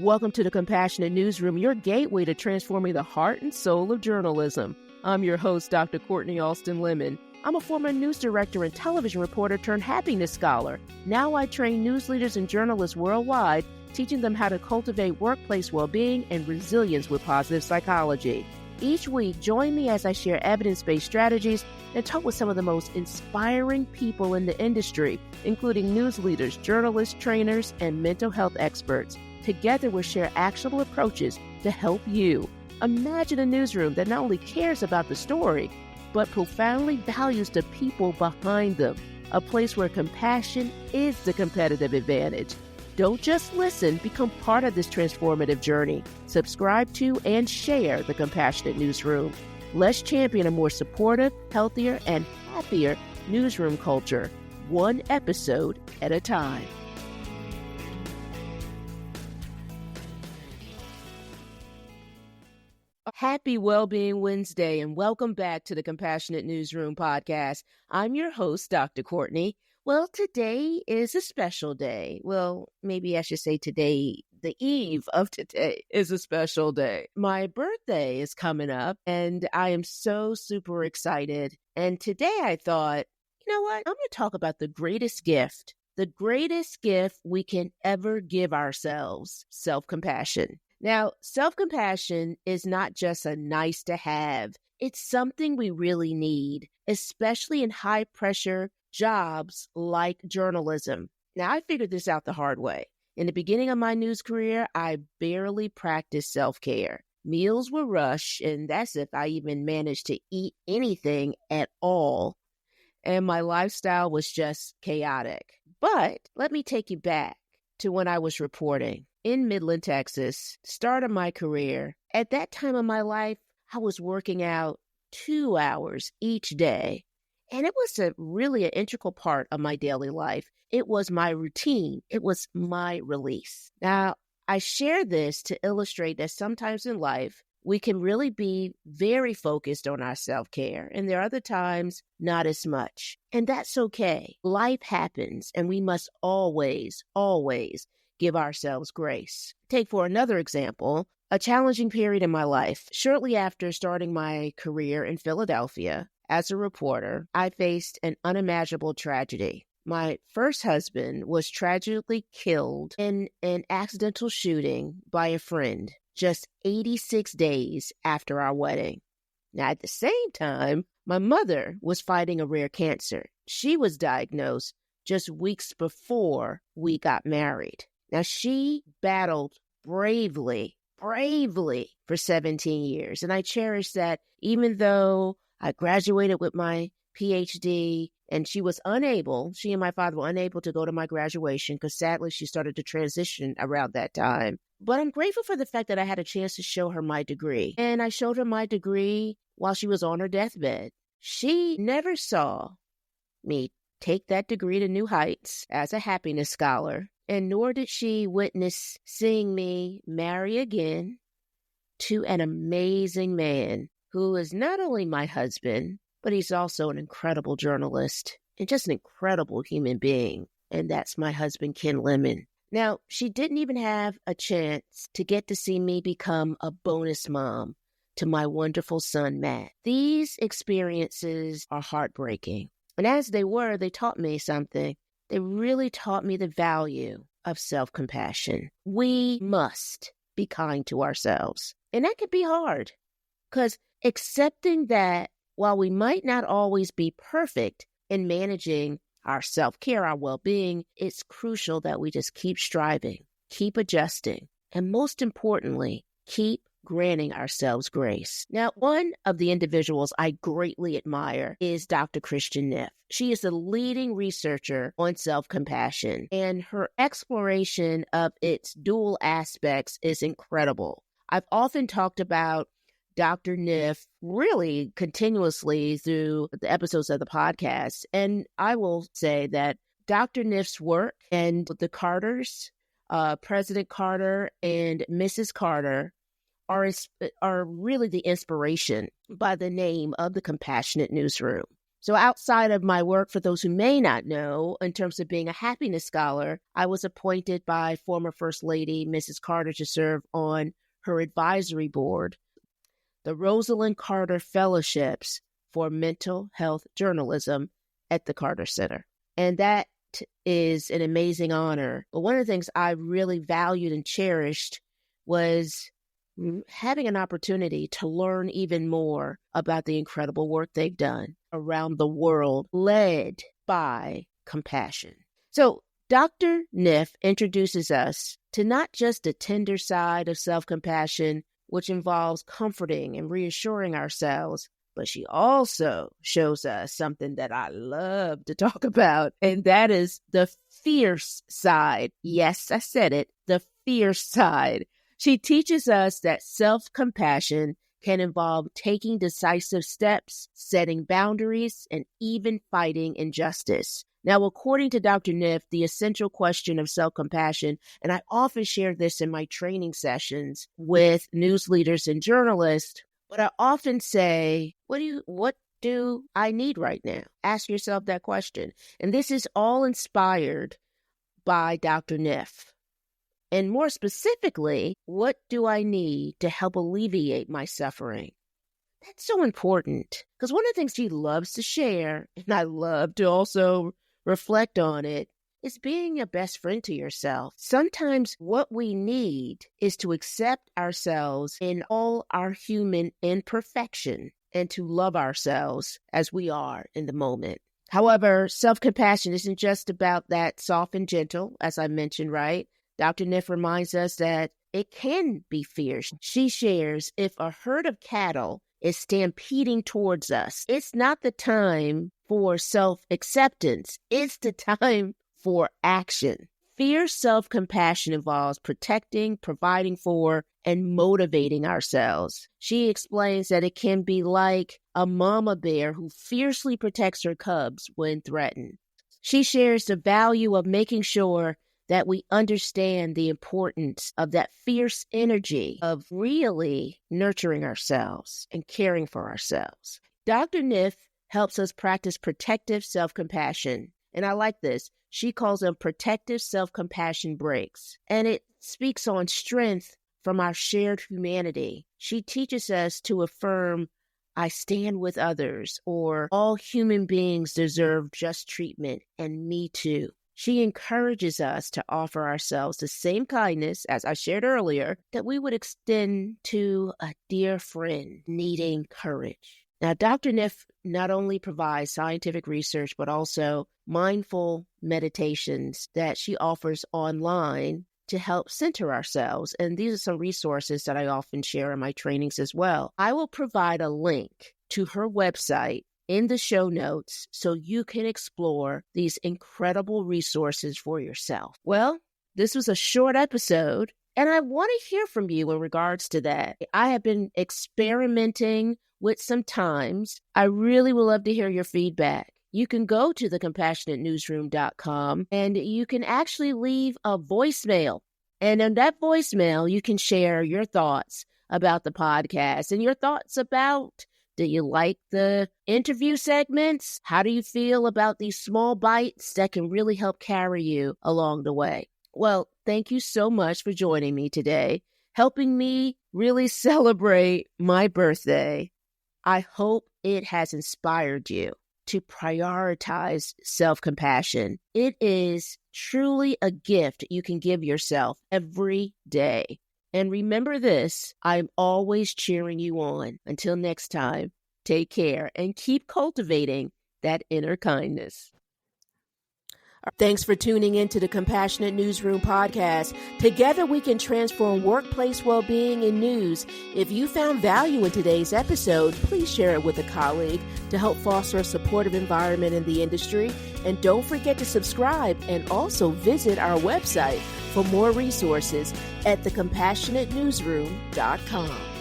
Welcome to the Compassionate Newsroom, your gateway to transforming the heart and soul of journalism. I'm your host, Dr. Kortni Alston Lemon. I'm a former news director and television reporter turned happiness scholar. Now I train news leaders and journalists worldwide, teaching them how to cultivate workplace well-being and resilience with positive psychology. Each week, join me as I share evidence-based strategies and talk with some of the most inspiring people in the industry, including news leaders, journalists, trainers, and mental health experts. Together, we'll share actionable approaches to help you. Imagine a newsroom that not only cares about the story, but profoundly values the people behind them. A place where compassion is the competitive advantage. Don't just listen, become part of this transformative journey. Subscribe to and share the Compassionate Newsroom. Let's champion a more supportive, healthier, and happier newsroom culture, one episode at a time. Happy Wellbeing Wednesday and welcome back to the Compassionate Newsroom podcast. I'm your host, Dr. Kortni. Well, today is a special day. Well, maybe I should say today, the eve of today is a special day. My birthday is coming up and I am so super excited. And today I thought, you know what? I'm going to talk about the greatest gift we can ever give ourselves, self-compassion. Now, self-compassion is not just a nice to have. It's something we really need, especially in high-pressure jobs like journalism. Now, I figured this out the hard way. In the beginning of my news career, I barely practiced self-care. Meals were rushed, and that's if I even managed to eat anything at all. And my lifestyle was just chaotic. But let me take you back to when I was reporting in Midland, Texas, start of my career. At that time of my life, I was working out 2 hours each day. And it was really an integral part of my daily life. It was my routine. It was my release. Now, I share this to illustrate that sometimes in life, we can really be very focused on our self-care. And there are other times, not as much. And that's okay. Life happens, and we must always give ourselves grace. Take for another example, a challenging period in my life. Shortly after starting my career in Philadelphia as a reporter, I faced an unimaginable tragedy. My first husband was tragically killed in an accidental shooting by a friend just 86 days after our wedding. Now, at the same time, my mother was fighting a rare cancer. She was diagnosed just weeks before we got married. Now, she battled bravely for 17 years. And I cherish that even though I graduated with my PhD and she and my father were unable to go to my graduation because sadly she started to transition around that time. But I'm grateful for the fact that I had a chance to show her my degree. And I showed her my degree while she was on her deathbed. She never saw me take that degree to new heights as a happiness scholar. And nor did she witness seeing me marry again to an amazing man who is not only my husband, but he's also an incredible journalist and just an incredible human being. And that's my husband, Ken Lemon. Now, she didn't even have a chance to get to see me become a bonus mom to my wonderful son, Matt. These experiences are heartbreaking. And as they were, they taught me something. They really taught me the value of self-compassion. We must be kind to ourselves. And that can be hard because accepting that while we might not always be perfect in managing our self-care, our well-being, it's crucial that we just keep striving, keep adjusting, and most importantly, keep granting ourselves grace. Now, one of the individuals I greatly admire is Dr. Christian Neff. She is a leading researcher on self-compassion, and her exploration of its dual aspects is incredible. I've often talked about Dr. Neff really continuously through the episodes of the podcast, and I will say that Dr. Neff's work and the Carters, President Carter and Mrs. Carter, are really the inspiration by the name of the Compassionate Newsroom. So outside of my work, for those who may not know, in terms of being a happiness scholar, I was appointed by former First Lady Mrs. Carter to serve on her advisory board, the Rosalind Carter Fellowships for Mental Health Journalism at the Carter Center. And that is an amazing honor. But one of the things I really valued and cherished was having an opportunity to learn even more about the incredible work they've done around the world, led by compassion. So Dr. Niff introduces us to not just the tender side of self-compassion, which involves comforting and reassuring ourselves, but she also shows us something that I love to talk about, and that is the fierce side. Yes, I said it, the fierce side. She teaches us that self-compassion can involve taking decisive steps, setting boundaries, and even fighting injustice. Now, according to Dr. Niff, the essential question of self-compassion, and I often share this in my training sessions with news leaders and journalists, but I often say, what do I need right now? Ask yourself that question. And this is all inspired by Dr. Niff. And more specifically, what do I need to help alleviate my suffering? That's so important because one of the things she loves to share, and I love to also reflect on it, is being a best friend to yourself. Sometimes what we need is to accept ourselves in all our human imperfection and to love ourselves as we are in the moment. However, self-compassion isn't just about that soft and gentle, as I mentioned, right? Dr. Niff reminds us that it can be fierce. She shares, if a herd of cattle is stampeding towards us, it's not the time for self-acceptance. It's the time for action. Fierce self-compassion involves protecting, providing for, and motivating ourselves. She explains that it can be like a mama bear who fiercely protects her cubs when threatened. She shares the value of making sure that we understand the importance of that fierce energy of really nurturing ourselves and caring for ourselves. Dr. Niff helps us practice protective self-compassion. And I like this. She calls them protective self-compassion breaks. And it speaks on strength from our shared humanity. She teaches us to affirm, I stand with others, or all human beings deserve just treatment, and me too. She encourages us to offer ourselves the same kindness, as I shared earlier, that we would extend to a dear friend needing courage. Now, Dr. Niff not only provides scientific research, but also mindful meditations that she offers online to help center ourselves. And these are some resources that I often share in my trainings as well. I will provide a link to her website in the show notes so you can explore these incredible resources for yourself. Well, this was a short episode, and I want to hear from you in regards to that. I have been experimenting with some times. I really would love to hear your feedback. You can go to thecompassionatenewsroom.com and you can actually leave a voicemail. And in that voicemail, you can share your thoughts about the podcast and your thoughts about, do you like the interview segments? How do you feel about these small bites that can really help carry you along the way? Well, thank you so much for joining me today, helping me really celebrate my birthday. I hope it has inspired you to prioritize self-compassion. It is truly a gift you can give yourself every day. And remember this, I'm always cheering you on. Until next time, take care and keep cultivating that inner kindness. Thanks for tuning in to the Compassionate Newsroom podcast. Together we can transform workplace well-being in news. If you found value in today's episode, please share it with a colleague to help foster a supportive environment in the industry. And don't forget to subscribe and also visit our website for more resources at thecompassionate.newsroom.com.